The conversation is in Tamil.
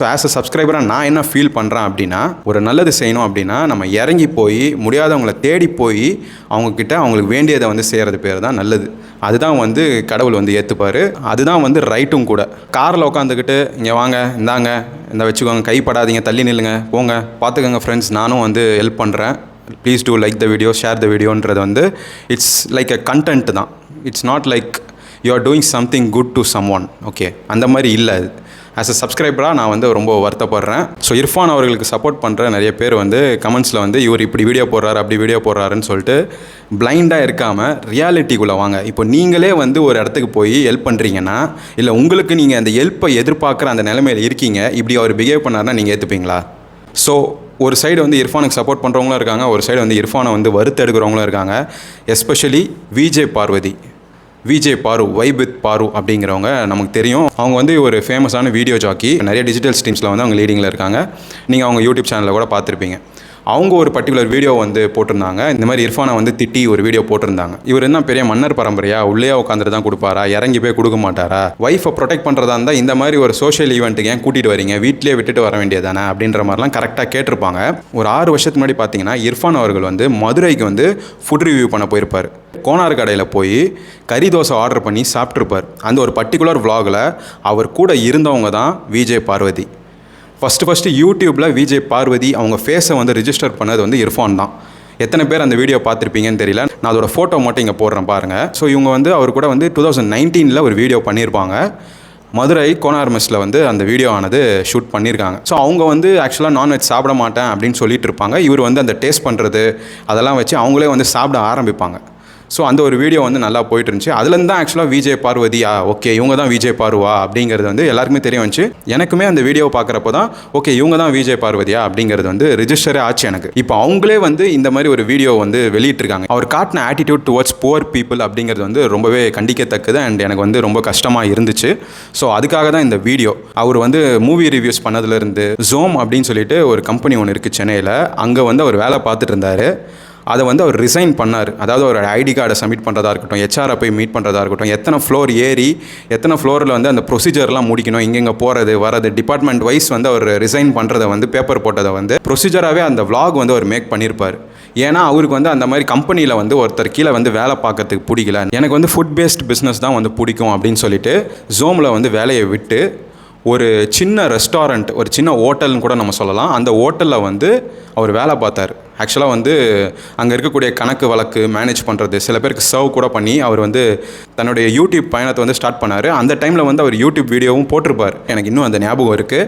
ஸோ ஆஸ் அ சப்ஸ்கிரைபராக நான் என்ன ஃபீல் பண்ணுறேன் அப்படின்னா, ஒரு நல்லது செய்யணும் அப்படின்னா நம்ம இறங்கி போய் முடியாதவங்கள தேடி போய் அவங்கக்கிட்ட அவங்களுக்கு வேண்டியதை வந்து செய்கிறது பேர் தான் நல்லது. அதுதான் வந்து கடவுள் வந்து ஏற்றுப்பார். அதுதான் வந்து ரைட்டும் கூட. காரில் உட்காந்துக்கிட்டு இங்கே வாங்க, இந்தாங்க, இந்த வச்சுக்கோங்க, கைப்படாதீங்க, தள்ளி நில்லுங்க, போங்க, பார்த்துக்கோங்க ஃப்ரெண்ட்ஸ், நானும் வந்து ஹெல்ப் பண்ணுறேன், please do like the video, share the வீடியோன்றது வந்து இட்ஸ் லைக் அ கண்டென்ட் தான். It's not like you are doing something good to someone. Okay, அந்த மாதிரி இல்லை. அது ஆஸ் அ சப்ஸ்கிரைபராக நான் வந்து ரொம்ப வருத்தப்படுறேன். ஸோ இர்ஃபான் அவர்களுக்கு சப்போர்ட் பண்ணுற நிறைய பேர் வந்து கமெண்ட்ஸில் வந்து இவர் இப்படி வீடியோ போடுறாரு, அப்படி வீடியோ போடுறாருன்னு சொல்லிட்டு பிளைண்டாக இருக்காமல் ரியாலிட்டிக்குள்ளே வாங்க. இப்போ நீங்களே வந்து ஒரு இடத்துக்கு போய் ஹெல்ப் பண்ணுறீங்கன்னா, இல்லை உங்களுக்கு நீங்கள் அந்த ஹெல்ப்பை எதிர்பார்க்குற அந்த நிலைமையில் இருக்கீங்க, இப்படி அவர் பிஹேவ் பண்ணாருன்னா நீங்கள் ஏற்றுப்பீங்களா? ஸோ ஒரு சைடு வந்து இர்ஃபானுக்கு சப்போர்ட் பண்ணுறவங்களும் இருக்காங்க, ஒரு சைடு வந்து இர்ஃபானை வந்து வறுத்தெடுக்கிறவங்களும் இருக்காங்க. எஸ்பெஷலி விஜய் பார்வதி, விஜய் பாரு, வைப் வித் பாரு அப்படிங்கிறவங்க நமக்கு தெரியும். அவங்க வந்து ஒரு ஃபேமஸான வீடியோ ஜாக்கி, நிறைய டிஜிட்டல் ஸ்ட்ரீம்ஸில் வந்து அவங்க லீடிங்கில் இருக்காங்க. நீங்கள் அவங்க யூடியூப் சேனலில் கூட பார்த்துருப்பீங்க. அவங்க ஒரு பர்டிகுலர் வீடியோ வந்து போட்டிருந்தாங்க. இந்த மாதிரி இர்ஃபானை வந்து திட்டி ஒரு வீடியோ போட்டிருந்தாங்க. இவர் என்ன பெரிய மன்னர் பரம்பரையா, உள்ளே உட்காந்துட்டு தான் கொடுப்பாரா, இறங்கி போய் கொடுக்க மாட்டாரா, ஒய்ஃபை ப்ரொடெக்ட் பண்ணுறதா இருந்தால் இந்த மாதிரி ஒரு சோஷியல் ஈவெண்ட்டுக்கு ஏன் கூட்டிகிட்டு வரீங்க, வீட்டிலே விட்டுட்டு வர வேண்டியதானே அப்படின்ற மாதிரிலாம் கரெக்டாக கேட்டிருப்பாங்க. ஒரு 6 வருஷத்துக்கு முன்னாடி பார்த்தீங்கன்னா இர்ஃபான் அவர்கள் வந்து மதுரைக்கு வந்து ஃபுட் ரிவ்யூ பண்ண போயிருப்பார். கோனார் கடையில் போய் கறி தோசை ஆர்டர் பண்ணி சாப்பிட்ருப்பார். அந்த ஒரு பர்டிகுலர் விலாகில் அவர் கூட இருந்தவங்க தான் விஜய் பார்வதி. ஃபஸ்ட்டு யூடியூப்பில் விஜய் பார்வதி அவங்க ஃபேஸை வந்து ரிஜிஸ்டர் பண்ணது வந்து இர்ஃபான் தான். எத்தனை பேர் அந்த வீடியோ பார்த்துருப்பீங்கன்னு தெரியல. நான் அதோட ஃபோட்டோ மட்டும் இங்கே போடுறேன் பாருங்கள். ஸோ இவங்க வந்து அவர் கூட வந்து 2019 ஒரு வீடியோ பண்ணியிருப்பாங்க. மதுரை கோனார் மெஸ்ஸில் வந்து அந்த வீடியோ ஆனது ஷூட் பண்ணியிருக்காங்க. ஸோ அவங்க வந்து ஆக்சுவலாக நான்வெஜ் சாப்பிட மாட்டேன் அப்படின்னு சொல்லிட்டு இருப்பாங்க. இவர் வந்து அந்த டேஸ்ட் பண்ணுறது அதெல்லாம் வச்சு அவங்களே வந்து சாப்பிட ஆரம்பிப்பாங்க. ஸோ அந்த ஒரு வீடியோ வந்து நல்லா போயிட்டு இருந்துச்சு. அதுலேருந்து தான் ஆக்சுவலாக விஜய் பார்வதியா, ஓகே இவங்க தான் விஜய் பாருவா அப்படிங்கிறது வந்து எல்லாருக்குமே தெரிய வந்துச்சு. எனக்குமே அந்த வீடியோவை பார்க்குறப்போ தான் ஓகே இவங்க தான் விஜய் பார்வதியா அப்படிங்கிறது வந்து ரிஜிஸ்டரே ஆச்சு எனக்கு. இப்போ அவங்களே வந்து இந்த மாதிரி ஒரு வீடியோ வந்து வெளியிட்டிருக்காங்க. அவர் காட்டின ஆட்டிடியூட் டுவர்ட்ஸ் புவர் பீப்புள் அப்படிங்கிறது வந்து ரொம்பவே கண்டிக்கத்தக்கது அண்ட் எனக்கு வந்து ரொம்ப கஷ்டமாக இருந்துச்சு. ஸோ அதுக்காக தான் இந்த வீடியோ. அவர் வந்து மூவி ரிவ்யூஸ் பண்ணதுலேருந்து ஜோம் அப்படின்னு சொல்லிட்டு ஒரு கம்பெனி ஒன்று இருக்குது சென்னையில், அங்கே வந்து அவர் வேலை பார்த்துட்டு இருந்தார். அதை வந்து அவர் ரிசைன் பண்ணார். அதாவது ஒரு ஐடி கார்டை சப்மிட் பண்ணுறதா இருக்கட்டும், ஹெச்ஆரை போய் மீட் பண்ணுறதா இருக்கட்டும், எத்தனை ஃப்ளோர் ஏறி எத்தனை ஃப்ளோரில் வந்து அந்த ப்ரொசீஜர்லாம் முடிக்கணும், இங்கெங்கே போகிறது வரது, டிபார்ட்மெண்ட் வைஸ் வந்து அவர் ரிசைன் பண்ணுறதை வந்து பேப்பர் போட்டதை வந்து ப்ரொசீஜராகவே அந்த விலாக் வந்து அவர் மேக் பண்ணியிருப்பார். ஏன்னா அவருக்கு வந்து அந்த மாதிரி கம்பெனியில் வந்து ஒருத்தர் கீழே வந்து வேலை பார்க்கறதுக்கு பிடிக்கல, எனக்கு வந்து ஃபுட் பேஸ்ட் பிஸ்னஸ் தான் வந்து பிடிக்கும் அப்படின்னு சொல்லிட்டு ஜோமில் வந்து வேலையை விட்டு ஒரு சின்ன ரெஸ்டாரண்ட், ஒரு சின்ன ஹோட்டல்னு கூட நம்ம சொல்லலாம், அந்த ஹோட்டலில் வந்து அவர் வேலை பார்த்தார். ஆக்சுவலாக வந்து அங்கே இருக்கக்கூடிய கணக்கு வழக்கு மேனேஜ் பண்ணுறது, சில பேருக்கு சர்வ் கூட பண்ணி அவர் வந்து தன்னுடைய யூடியூப் பயணத்தை வந்து ஸ்டார்ட் பண்ணார். அந்த டைமில் வந்து அவர் யூடியூப் வீடியோவும் போட்டிருப்பார். எனக்கு இன்னும் அந்த ஞாபகம் இருக்குது.